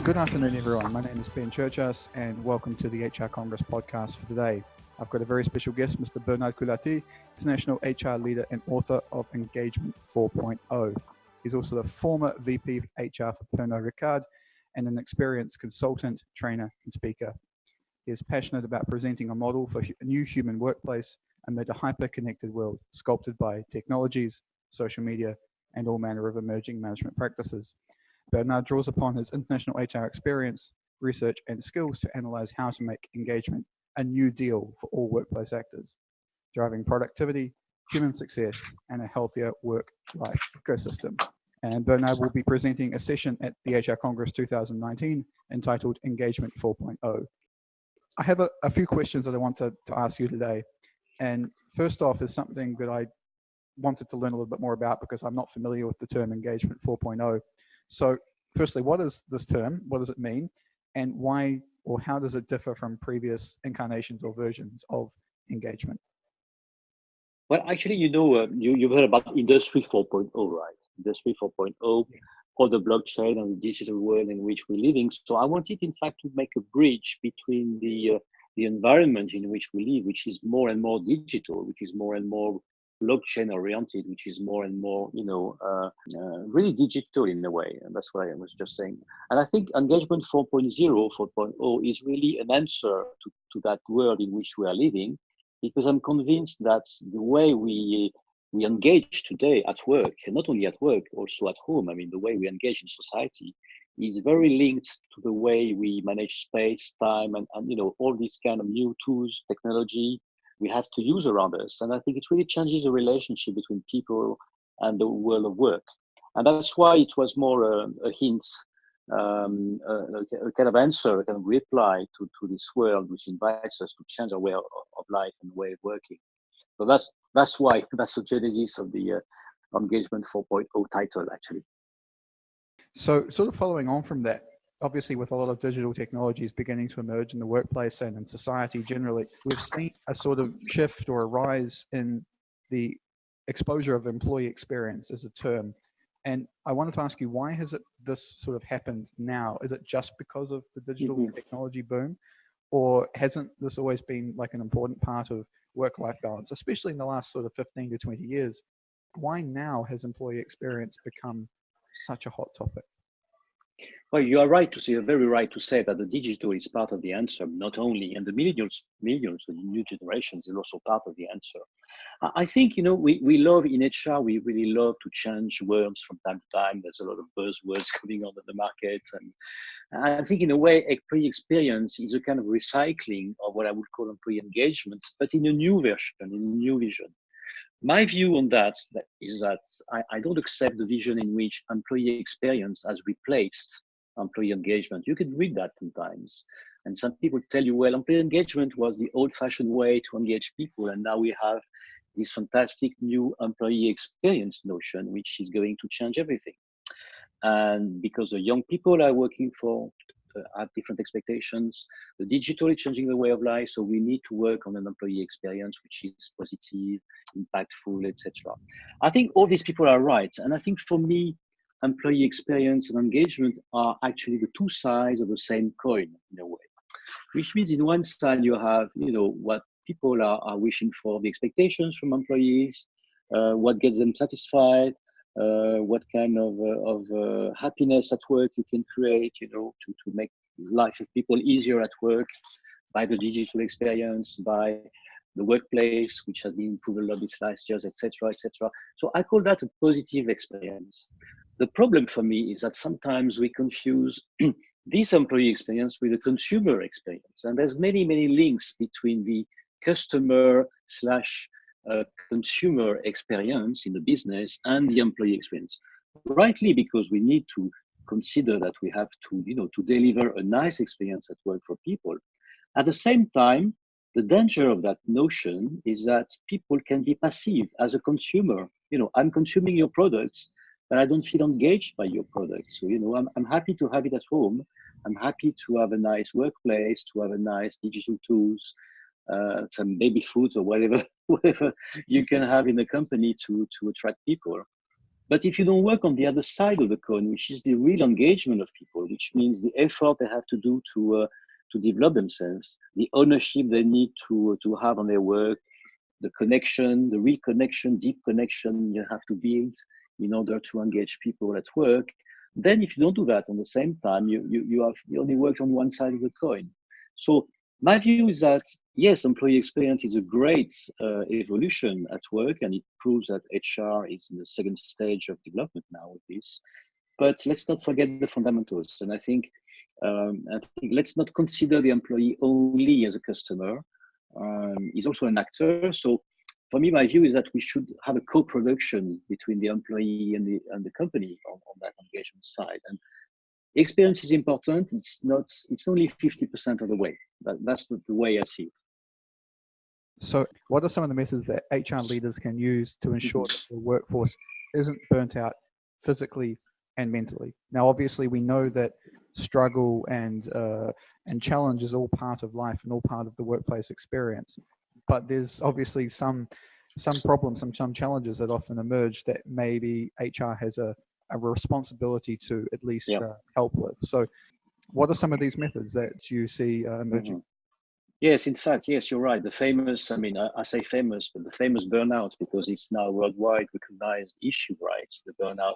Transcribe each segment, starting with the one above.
Good afternoon, everyone. My name is Ben Churchas, and welcome to the HR Congress podcast for today. I've got a very special guest, Mr. Pernod Coulaty, International HR Leader and author of Engagement 4.0. He's also the former VP of HR for Pernod Ricard and an experienced consultant, trainer, and speaker. He is passionate about presenting a model for a new human workplace amid a hyper-connected world sculpted by technologies, social media, and all manner of emerging management practices. Pernod draws upon his international HR experience, research, and skills to analyze how to make engagement a new deal for all workplace actors, driving productivity, human success, and a healthier work-life ecosystem. And Pernod will be presenting a session at the HR Congress 2019 entitled Engagement 4.0. I have a few questions that I want to ask you today. And first off is something that I wanted to learn a little bit more about because I'm not familiar with the term Engagement 4.0. So firstly, what is this term? What does it mean? And why or how does it differ from previous incarnations or versions of engagement? Well, actually, you've heard about Industry 4.0, right? Industry 4.0, Yes. or the blockchain and the digital world in which we're living. So I wanted, in fact, to make a bridge between the environment in which we live, which is more and more digital, which is more and more blockchain oriented, which is more and more, really digital in a way. And that's what I was just saying. And I think engagement 4.0, 4.0 is really an answer to that world in which we are living, because I'm convinced that the way we engage today at work, and not only at work, also at home, I mean, the way we engage in society is very linked to the way we manage space, time, and all these kind of new tools, technology we have to use around us. And I think it really changes the relationship between people and the world of work. And that's why it was more a hint, a kind of answer, a kind of reply to this world, which invites us to change our way of life and way of working. So that's why, that's the genesis of the Engagement 4.0 title, actually. So sort of following on from that, obviously with a lot of digital technologies beginning to emerge in the workplace and in society generally, we've seen a sort of shift or a rise in the exposure of employee experience as a term. And I wanted to ask you, why has this sort of happened now? Is it just because of the digital technology boom? Or hasn't this always been like an important part of work-life balance, especially in the last sort of 15 to 20 years? Why now has employee experience become such a hot topic? Well, you are right to say, you're very right to say that the digital is part of the answer, not only, and the millennials, the new generations is also part of the answer. I think, we love in HR, we really love to change words from time to time. There's a lot of buzzwords coming on the market. And I think in a way, employee experience is a kind of recycling of what I would call employee engagement, but in a new version, in a new vision. My view on that is that I don't accept the vision in which employee experience has replaced employee engagement. You can read that sometimes. And some people tell you, well, employee engagement was the old-fashioned way to engage people. And now we have this fantastic new employee experience notion, which is going to change everything. And because the young people are working for have different expectations, the digital is changing the way of life, so we need to work on an employee experience which is positive, impactful, etc. I think all these people are right, and I think for me, employee experience and engagement are actually the two sides of the same coin in a way. Which means, in one side, you have what people are wishing for, the expectations from employees, what gets them satisfied, what kind of happiness at work you can create, to make life of people easier at work by the digital experience, by the workplace, which has been improved a lot these last years, etc., etc. So I call that a positive experience. The problem for me is that sometimes we confuse this employee experience with the consumer experience. And there's many, many links between the customer slash consumer experience in the business and the employee experience. Rightly, because we need to consider that we have to deliver a nice experience at work for people. At the same time, the danger of that notion is that people can be passive as a consumer. I'm consuming your products, but I don't feel engaged by your products. So, I'm happy to have it at home. I'm happy to have a nice workplace, to have a nice digital tools, some baby food or whatever you can have in the company to attract people. But if you don't work on the other side of the coin, which is the real engagement of people, which means the effort they have to do to develop themselves, the ownership they need to have on their work, the connection, the real connection, deep connection you have to build in order to engage people at work. Then, if you don't do that at the same time, you only work on one side of the coin. So my view is that yes, employee experience is a great evolution at work, and it proves that HR is in the second stage of development now with this. But let's not forget the fundamentals. And I think let's not consider the employee only as a customer. He's also an actor. So for me, my view is that we should have a co-production between the employee and the company on that engagement side. And experience is important. It's only 50% of the way. That's the way I see it. So what are some of the methods that HR leaders can use to ensure that the workforce isn't burnt out physically and mentally? Now, obviously, we know that struggle and challenge is all part of life and all part of the workplace experience. But there's obviously some problems, some challenges that often emerge that maybe HR has a responsibility to at least help with. So what are some of these methods that you see emerging? Yes, in fact, yes, you're right. The famous, I mean, I say famous, but the famous burnout, because it's now a worldwide recognized issue, right? The burnout,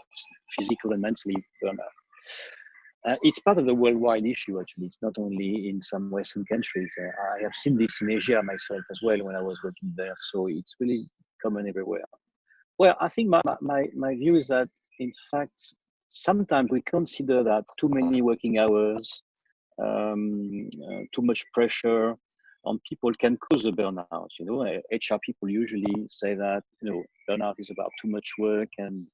physical and mentally burnout. It's part of the worldwide issue, actually. It's not only in some Western countries. I have seen this in Asia myself as well when I was working there. So it's really common everywhere. Well, I think my view is that, in fact, sometimes we consider that too many working hours, too much pressure on people can cause a burnout. You know, HR people usually say that, you know, burnout is about too much work and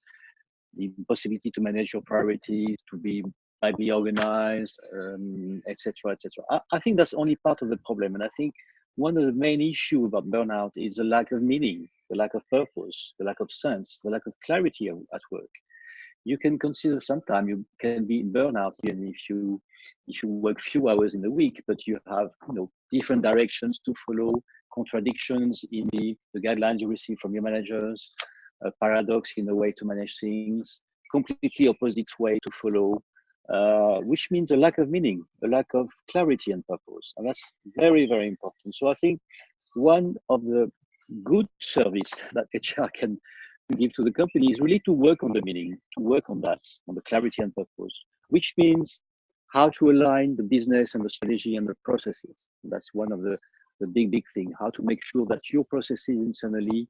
the impossibility to manage your priorities, to be tightly organized, etc., etc. I think that's only part of the problem. And I think one of the main issues about burnout is the lack of meaning, the lack of purpose, the lack of sense, the lack of clarity at work. You can consider sometimes you can be in burnout even if you work few hours in the week, but you have, you know, different directions to follow, contradictions in the guidelines you receive from your managers, a paradox in the way to manage things, completely opposite way to follow, which means a lack of meaning, a lack of clarity and purpose. And that's very, very important. So I think one of the good service that HR can give to the company is really to work on the meaning, to work on that, on the clarity and purpose, which means how to align the business and the strategy and the processes. That's one of the big thing, how to make sure that your processes internally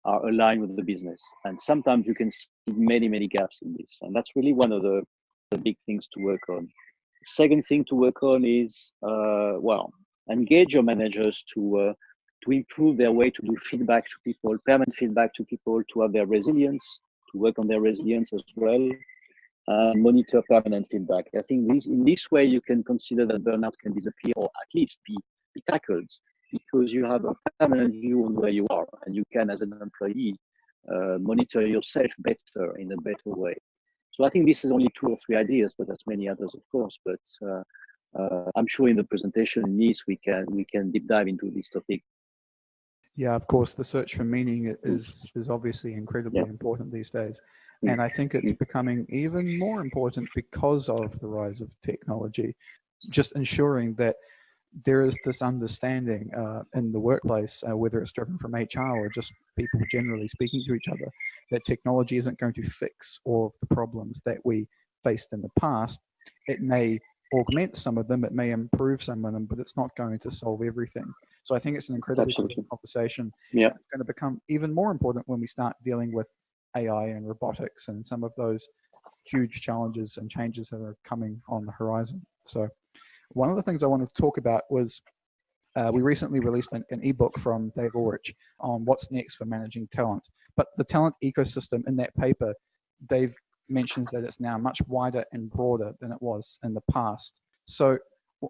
are aligned with the business. And sometimes you can see many gaps in this. And that's really one of the big things to work on. Second thing to work on is, engage your managers to improve their way to do feedback to people, permanent feedback to people, to have their resilience, to work on their resilience as well, monitor permanent feedback. I think in this way, you can consider that burnout can disappear or at least be tackled, because you have a permanent view on where you are, and you can, as an employee, monitor yourself better in a better way. So I think this is only 2 or 3 ideas, but there's many others, of course. But I'm sure in the presentation in Nice, we can deep dive into this topic. Yeah, of course, the search for meaning is obviously incredibly important these days. And I think it's becoming even more important because of the rise of technology, just ensuring that there is this understanding in the workplace, whether it's driven from HR or just people generally speaking to each other, that technology isn't going to fix all of the problems that we faced in the past. It may augment some of them, it may improve some of them, but it's not going to solve everything. So I think it's an incredibly important conversation. Yeah. It's going to become even more important when we start dealing with AI and robotics and some of those huge challenges and changes that are coming on the horizon. So one of the things I wanted to talk about was we recently released an ebook from Dave Ulrich on what's next for managing talent. But the talent ecosystem in that paper, Dave mentions that it's now much wider and broader than it was in the past. So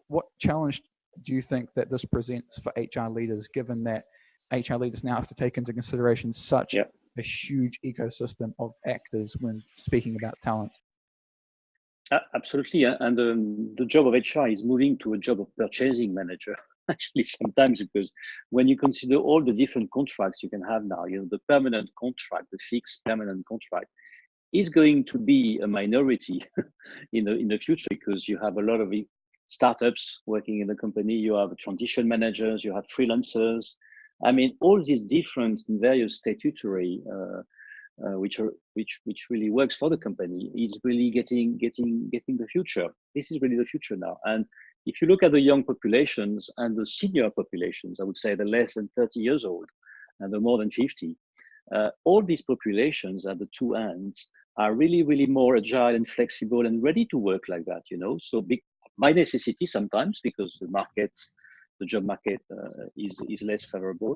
what challenge do you think that this presents for HR leaders, given that HR leaders now have to take into consideration such a huge ecosystem of actors when speaking about talent? Absolutely, and the job of HR is moving to a job of purchasing manager. Actually, sometimes, because when you consider all the different contracts you can have now, you know, the permanent contract, the fixed permanent contract, is going to be a minority in the future, because you have a lot of startups working in the company, you have transition managers, you have freelancers. I mean, all these different various statutory which really works for the company is really getting the future. This is really the future now. And if you look at the young populations and the senior populations, I would say the less than 30 years old and the more than 50, all these populations at the two ends are really more agile and flexible and ready to work like that, you know. So by necessity sometimes, because the job market is less favorable,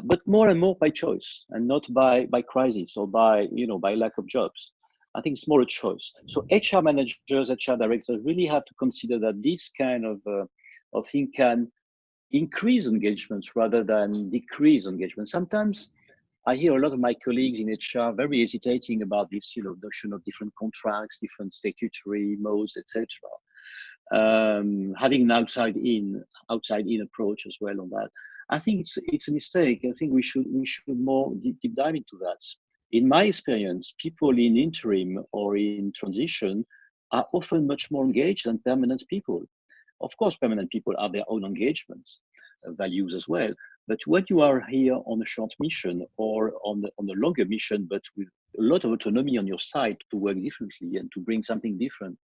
but more and more by choice and not by crisis or by lack of jobs. I think it's more a choice. So HR managers, HR directors really have to consider that this kind of thing can increase engagements rather than decrease engagement. Sometimes I hear a lot of my colleagues in HR very hesitating about this, notion of different contracts, different statutory modes, etc. Having an outside-in approach as well on that. I think it's a mistake. I think we should more deep dive into that. In my experience, people in interim or in transition are often much more engaged than permanent people. Of course, permanent people have their own engagement values as well. But when you are here on a short mission or on a longer mission, but with a lot of autonomy on your side to work differently and to bring something different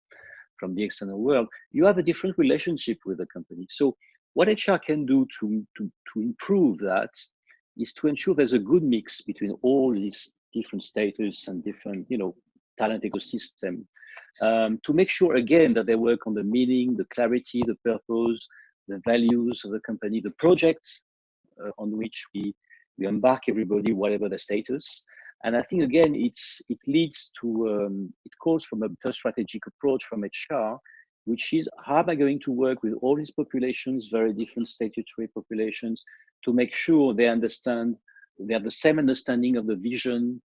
from the external world, you have a different relationship with the company. So what HR can do to improve that is to ensure there's a good mix between all these different status and different, talent ecosystem, to make sure again that they work on the meaning, the clarity, the purpose, the values of the company, the project on which we embark everybody, whatever the status. And I think again, it leads to it calls from a strategic approach from HR, which is how am I going to work with all these populations, very different statutory populations, to make sure they have the same understanding of the vision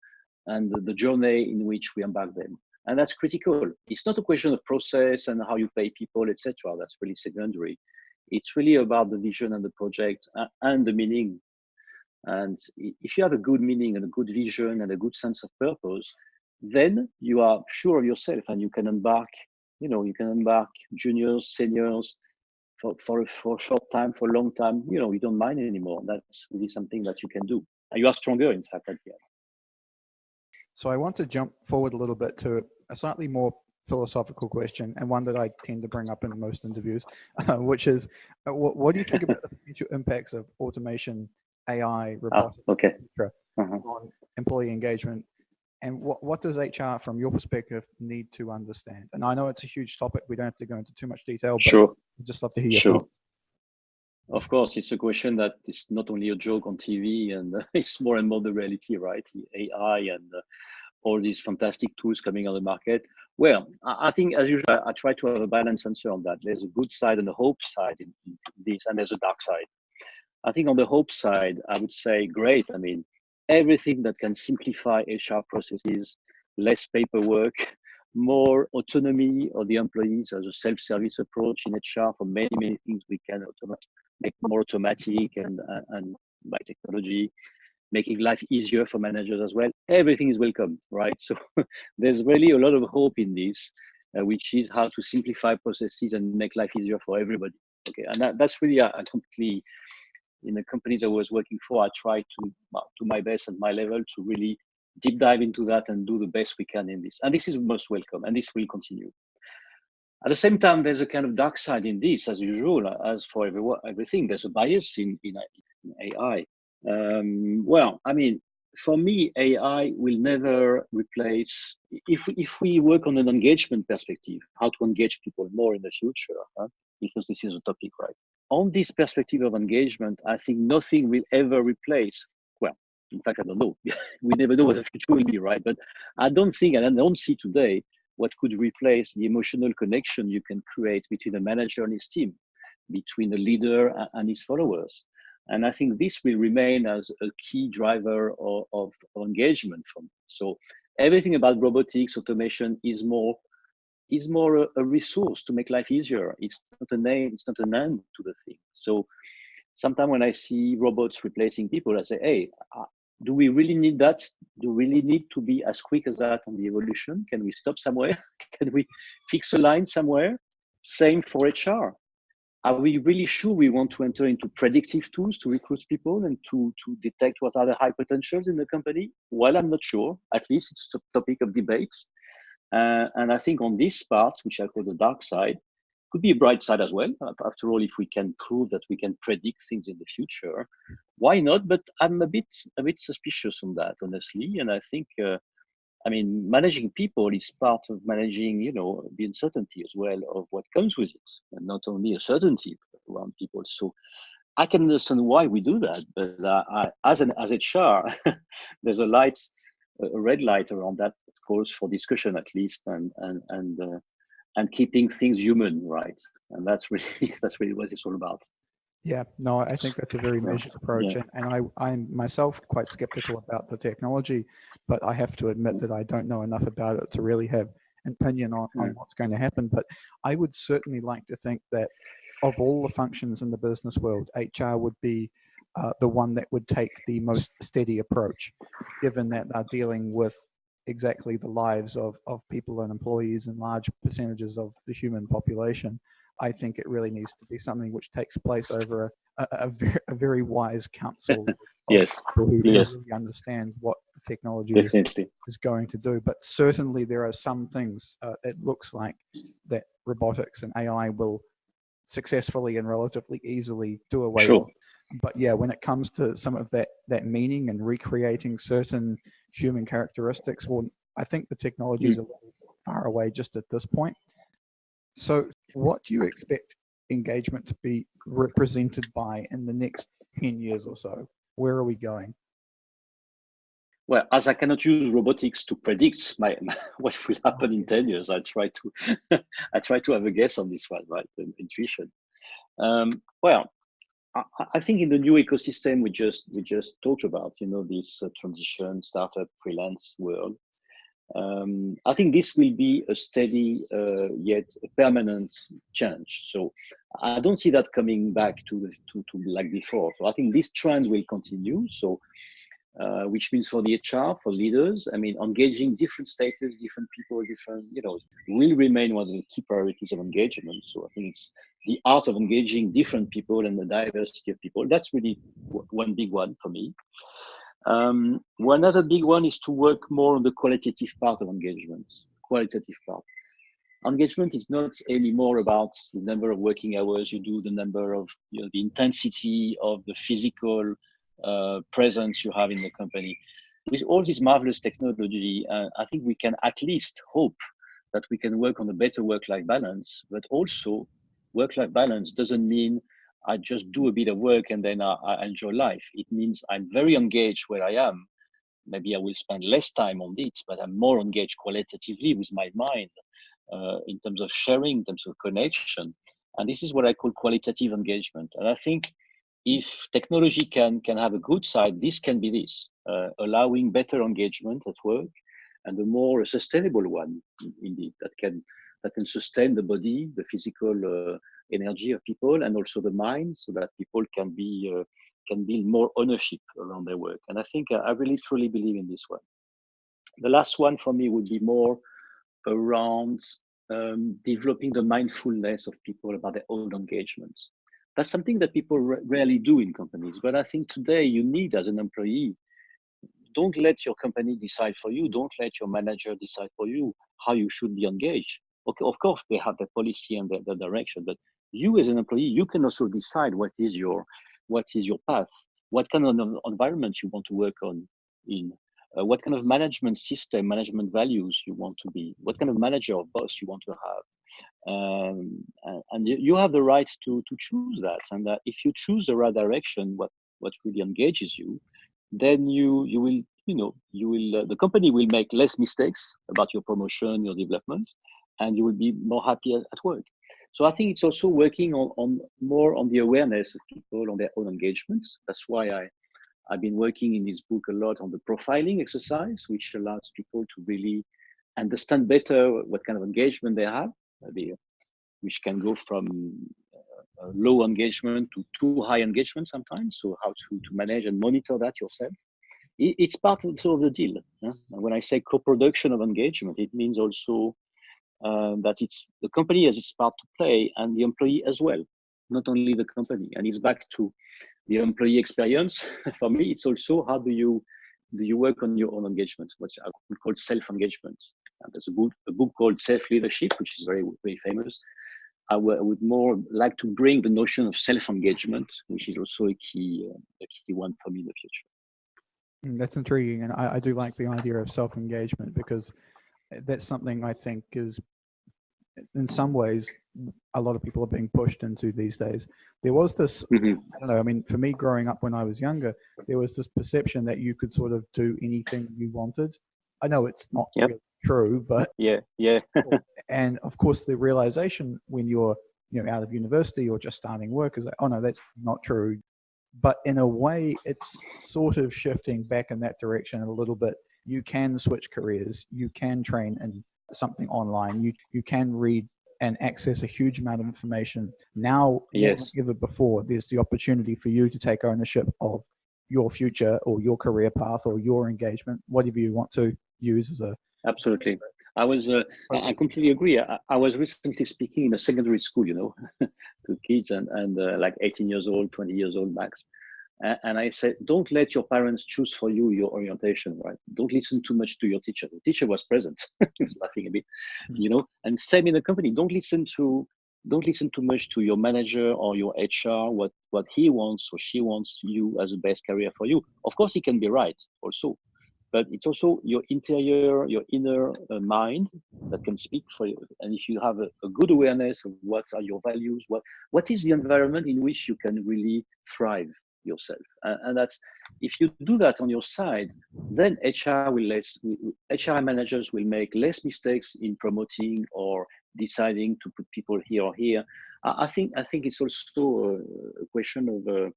and the journey in which we embark them. And that's critical. It's not a question of process and how you pay people, etc. That's really secondary. It's really about the vision and the project and the meaning. And if you have a good meaning and a good vision and a good sense of purpose, then you are sure of yourself and you can embark, juniors, seniors for a short time, for a long time, you don't mind anymore. That's really something that you can do. And you are stronger, in fact, at the end. So I want to jump forward a little bit to a slightly more philosophical question, and one that I tend to bring up in most interviews, which is, what do you think about the potential impacts of automation, AI, robotics, on employee engagement? And what does HR, from your perspective, need to understand? And I know it's a huge topic. We don't have to go into too much detail, but I'd just love to hear your thoughts. Of course, it's a question that is not only a joke on TV, and it's more and more the reality, right? AI and all these fantastic tools coming on the market. Well, I think, as usual, I try to have a balanced answer on that. There's a good side and a hope side in this, and there's a dark side. I think on the hope side, I would say, great. I mean, everything that can simplify HR processes, less paperwork, more autonomy of the employees as a self-service approach in HR for many things we can make more automatic and by technology, making life easier for managers as well. Everything is welcome, right? So there's really a lot of hope in this, which is how to simplify processes and make life easier for everybody. Okay, and that's really a completely, in the companies I was working for, I try to my best at my level to really deep dive into that and do the best we can in this. And this is most welcome, and this will continue. At the same time, there's a kind of dark side in this, as usual, as for everything. There's a bias in AI. Well, I mean, for me, AI will never replace, if we work on an engagement perspective, how to engage people more in the future, because this is a topic, right? On this perspective of engagement, I think nothing will ever replace, well, in fact, I don't know. We never know what the future will be, right? But I don't think, and I don't see today, what could replace the emotional connection you can create between a manager and his team, between the leader and his followers. And I think this will remain as a key driver of engagement for me. So everything about robotics, automation is more a resource to make life easier. It's not an end to the thing. So sometimes when I see robots replacing people, I say, hey, do we really need that? Do we really need to be as quick as that on the evolution? Can we stop somewhere? Can we fix a line somewhere? Same for HR. Are we really sure we want to enter into predictive tools to recruit people and to detect what are the high potentials in the company? Well, I'm not sure. At least it's a topic of debate. And I think on this part, which I call the dark side, could be a bright side as well. After all, if we can prove that we can predict things in the future, why not? But I'm a bit suspicious on that, honestly. And I think, I mean, managing people is part of managing, you know, the uncertainty as well of what comes with it, and not only a certainty around people. So I can understand why we do that, but as HR, there's a red light around that calls for discussion at least, and keeping things human, right? And that's really that's really what it's all about. Yeah, no, I think that's a very measured approach. Yeah. And I'm myself quite skeptical about the technology, but I have to admit that I don't know enough about it to really have an opinion on what's going to happen. But I would certainly like to think that of all the functions in the business world, HR would be the one that would take the most steady approach, given that they're dealing with exactly the lives of people and employees and large percentages of the human population. I think it really needs to be something which takes place over a very wise council of Yes. people who Yes. really understand what the technology Definitely. is going to do. But certainly there are some things it looks like that robotics and AI will successfully and relatively easily do away Sure. with. But yeah, when it comes to some of that meaning and recreating certain human characteristics, well, I think the technology is a little far away just at this point. So what do you expect engagement to be represented by in the next 10 years or so? Where are we going? Well, as I cannot use robotics to predict what will happen in 10 years, I try to I try to have a guess on this one, right? Intuition. Well, I think in the new ecosystem we just talked about, you know, this transition, startup, freelance world. I think this will be a steady yet a permanent change. So I don't see that coming back to like before. So I think this trend will continue. So which means for the HR, for leaders, I mean, engaging different status, different people, different, you know, will remain one of the key priorities of engagement. So I think it's the art of engaging different people and the diversity of people. That's really one big one for me. One other big one is to work more on the qualitative part of engagement. Qualitative part. Engagement is not anymore about the number of working hours you do, the number of, you know, the intensity of the physical presence you have in the company. With all this marvelous technology, I think we can at least hope that we can work on a better work-life balance. But also, work-life balance doesn't mean I just do a bit of work and then I enjoy life. It means I'm very engaged where I am. Maybe I will spend less time on it, but I'm more engaged qualitatively with my mind in terms of sharing, in terms of connection. And this is what I call qualitative engagement. And I think if technology can have a good side, this can be this, allowing better engagement at work, and a more sustainable one, indeed, that can sustain the body, the physical energy of people, and also the mind, so that people can build more ownership around their work. And I think I really truly believe in this one. The last one for me would be more around developing the mindfulness of people about their own engagement. That's something that people rarely do in companies. But I think today you need, as an employee, don't let your company decide for you. Don't let your manager decide for you how you should be engaged. Okay, of course, they have their policy and their direction, but you as an employee, you can also decide what is your path, what kind of environment you want to work on in, what kind of management system, management values you want to be, what kind of manager or boss you want to have. And you have the right to choose that. And if you choose the right direction, what really engages you, then you will, you know, you will the company will make less mistakes about your promotion, your development, and you will be more happy at work. So I think it's also working on more on the awareness of people on their own engagement. That's why I've been working in this book a lot on the profiling exercise, which allows people to really understand better what kind of engagement they have, which can go from low engagement to too high engagement sometimes. So how to manage and monitor that yourself. it's part also of the deal. And when I say co-production of engagement, it means also that it's the company has its part to play and the employee as well, not only the company. And it's back to the employee experience. For me, it's also how do you work on your own engagement, which I would call self-engagement. And there's a book called Self-Leadership, which is very, very famous. I would more like to bring the notion of self-engagement, which is also a key one for me in the future. That's intriguing, and I do like the idea of self-engagement, because that's something I think is, in some ways, a lot of people are being pushed into these days. There was this, I don't know, I mean, for me growing up when I was younger, there was this perception that you could sort of do anything you wanted. I know it's not really true, but yeah. And of course, the realization when you're out of university or just starting work is like, oh no, that's not true. But in a way, it's sort of shifting back in that direction a little bit. You can switch careers. You can train in something online. You can read and access a huge amount of information. Now, more than ever before, there's the opportunity for you to take ownership of your future or your career path or your engagement, whatever you want to use as a... Absolutely. I completely agree. I was recently speaking in a secondary school, to kids and like 18 years old, 20 years old max. And I said, don't let your parents choose for you your orientation, right? Don't listen too much to your teacher. The teacher was present. He was laughing a bit, and same in the company. Don't listen too much to your manager or your HR, what he wants or she wants you as a best career for you. Of course, he can be right also. But it's also your inner mind that can speak for you. And if you have a good awareness of what are your values, what is the environment in which you can really thrive yourself, and that's, if you do that on your side, then HR managers will make less mistakes in promoting or deciding to put people here or here. I think it's also a question of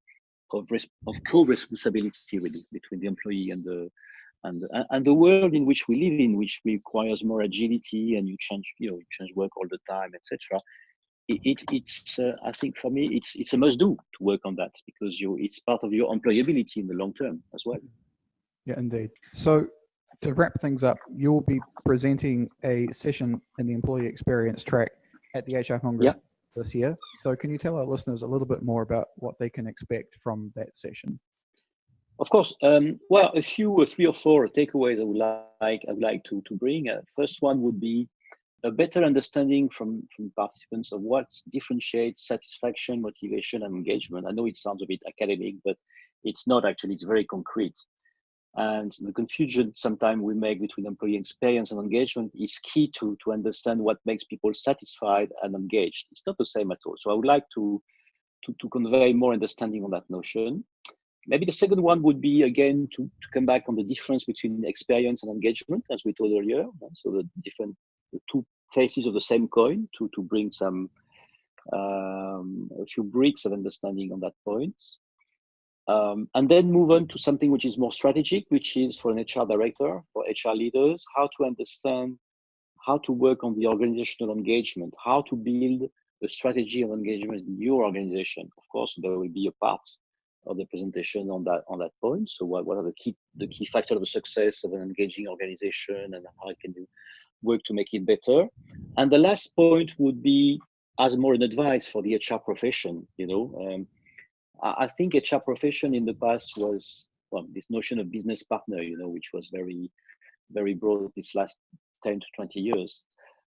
co-responsibility really between the employee and the world in which we live in, which requires more agility, and you change work all the time, etc. It's I think for me it's a must do to work on that, because it's part of your employability in the long term as well. Yeah, indeed. So to wrap things up, you'll be presenting a session in the employee experience track at the HR Congress this year. So can you tell our listeners a little bit more about what they can expect from that session? Of course. Well, a few, 3 or 4 takeaways I would like to bring. First one would be a better understanding from participants of what differentiates satisfaction, motivation, and engagement. I know it sounds a bit academic, but it's not actually. It's very concrete. And the confusion sometimes we make between employee experience and engagement is key to understand what makes people satisfied and engaged. It's not the same at all. So I would like to convey more understanding on that notion. Maybe the second one would be, again, to come back on the difference between experience and engagement, as we told earlier. So the two faces of the same coin, to bring some a few bricks of understanding on that point. And then move on to something which is more strategic, which is for an HR director, for HR leaders, how to understand how to work on the organizational engagement, how to build a strategy of engagement in your organization. Of course, there will be a part of the presentation on that point. So what are the key factors of the success of an engaging organization, and how can you work to make it better? And the last point would be as more an advice for the HR profession. I think HR profession in the past was this notion of business partner, which was very, very broad this last 10 to 20 years.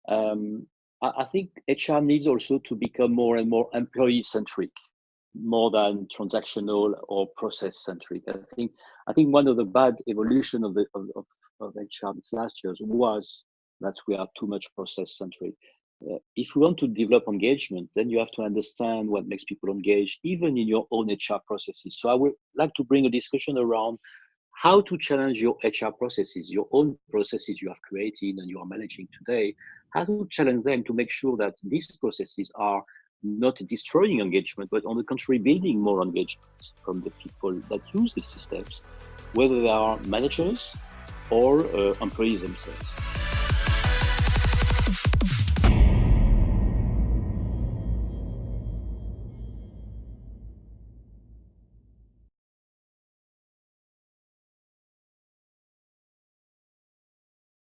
I think HR needs also to become more and more employee centric, more than transactional or process centric. I think one of the bad evolution of HR these last years was that we are too much process centric. If you want to develop engagement, then you have to understand what makes people engaged, even in your own HR processes. So I would like to bring a discussion around how to challenge your HR processes, your own processes you have created and you are managing today, how to challenge them to make sure that these processes are not destroying engagement, but on the contrary, building more engagement from the people that use these systems, whether they are managers or employees themselves.